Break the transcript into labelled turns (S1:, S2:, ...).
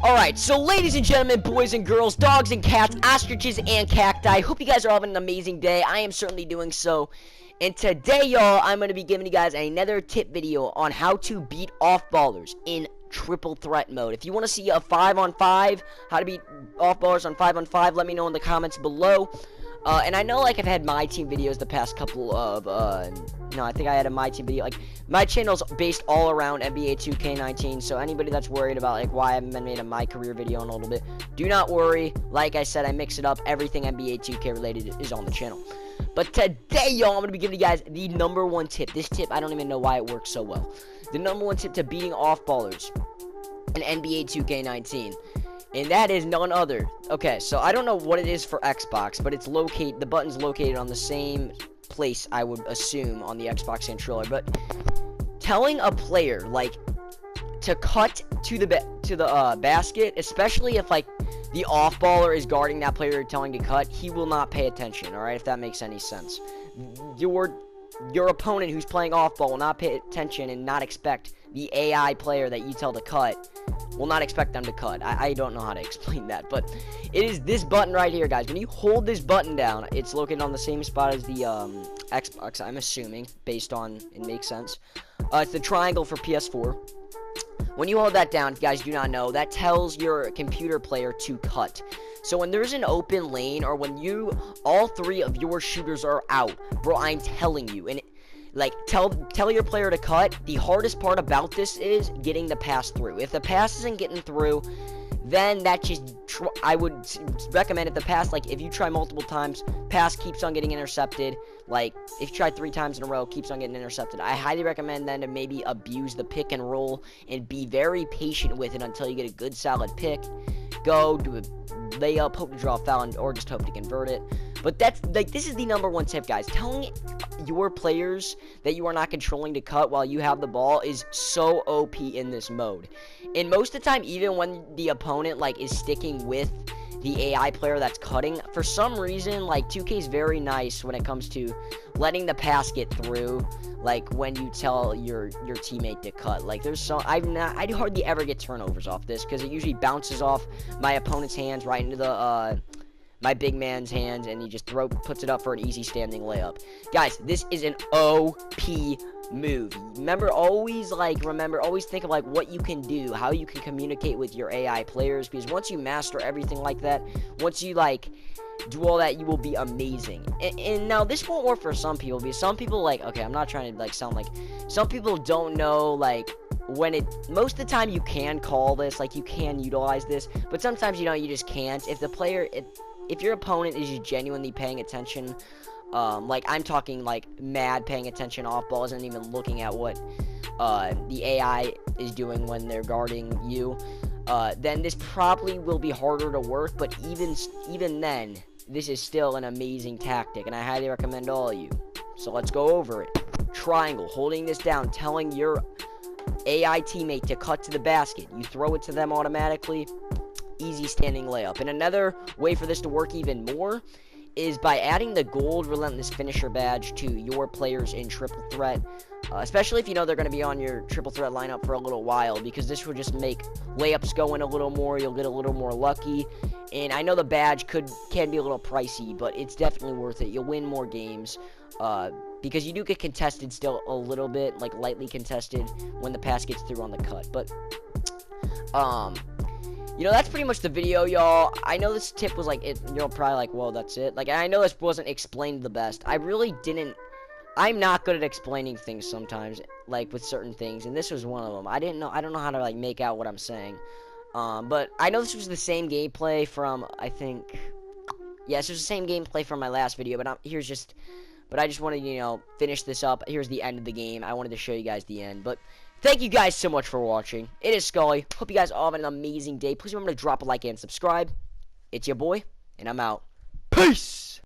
S1: Alright, so ladies and gentlemen, boys and girls, dogs and cats, ostriches and cacti, hope you guys are having an amazing day. I am certainly doing so. And today, y'all, I'm going to be giving you guys another tip video on how to beat off-ballers in triple threat mode. If you want to see a 5-on-5, how to beat off-ballers on 5-on-5, let me know in the comments below. And I know, like, I've had my team videos the past couple of, I think I had a my team video. Like, my channel's based all around NBA 2K19, so anybody that's worried about, like, why I haven't been made a my career video in a little bit, do not worry. Like I said, I mix it up. Everything NBA 2K related is on the channel. But today, y'all, I'm going to be giving you guys the #1 tip. This tip, I don't even know why it works so well. The #1 tip to beating off-ballers in NBA 2K19. And that is none other. Okay, so I don't know what it is for Xbox, but it's the button's located on the same place, I would assume, on the Xbox controller. But telling a player, like, to cut to the basket, especially if, like, the off-baller is guarding that player you're telling to cut, he will not pay attention, alright, if that makes any sense. Your opponent who's playing off-ball will not pay attention and not expect the AI player that you tell to cut, will not expect them to cut. I don't know how to explain that, but it is this button right here, guys. When you hold this button down, it's located on the same spot as the Xbox, I'm assuming, based on it makes sense. It's the triangle for PS4. When you hold that down, if you guys do not know, that tells your computer player to cut. So when there's an open lane, or when all three of your shooters are out, bro, I'm telling you, and like, tell your player to cut. The hardest part about this is getting the pass through. If the pass isn't getting through, then that just, I would recommend if the pass, like, if you try multiple times, pass keeps on getting intercepted, like, if you try 3 times in a row, keeps on getting intercepted, I highly recommend then to maybe abuse the pick and roll and be very patient with it until you get a good solid pick. Go do a layup, hope to draw a foul, or just hope to convert it. But that's, like, this is the #1 tip, guys. Telling your players that you are not controlling to cut while you have the ball is so OP in this mode. And most of the time, even when the opponent, like, is sticking with the AI player that's cutting, for some reason, like, 2K is very nice when it comes to letting the pass get through, like, when you tell your teammate to cut. Like, I hardly ever get turnovers off this, because it usually bounces off my opponent's hands right into the, my big man's hands, and he just puts it up for an easy standing layup. Guys, this is an OP move. Always think of, like, what you can do, how you can communicate with your AI players, because once you master everything like that, once you, like, do all that, you will be amazing. And now, this won't work for some people, because some people, like, okay, I'm not trying to, like, sound like, some people don't know, like, most of the time you can call this, like, you can utilize this, but sometimes, you just can't. If your opponent is just genuinely paying attention, like, I'm talking, like, mad paying attention off balls and even looking at what the AI is doing when they're guarding you, then this probably will be harder to work. But even then, this is still an amazing tactic, and I highly recommend all of you. So let's go over it. Triangle, holding this down, telling your AI teammate to cut to the basket. You throw it to them automatically. Easy standing layup. And another way for this to work even more is by adding the gold relentless finisher badge to your players in triple threat, especially if you know they're going to be on your triple threat lineup for a little while, because this will just make layups go in a little more. You'll get a little more lucky, and I know the badge can be a little pricey, but it's definitely worth it. You'll win more games, because you do get contested still a little bit, like lightly contested when the pass gets through on the cut. But that's pretty much the video, y'all. I know this tip was like, you're probably like, well, that's it. Like, I know this wasn't explained the best. I'm not good at explaining things sometimes, like, with certain things, and this was one of them. I don't know how to, like, make out what I'm saying. But I know this was the same gameplay from, I think, yes, it was the same gameplay from my last video, but I just wanted to, finish this up. Here's the end of the game. I wanted to show you guys the end, but thank you guys so much for watching. It is Scully. Hope you guys all have an amazing day. Please remember to drop a like and subscribe. It's your boy, and I'm out. Peace!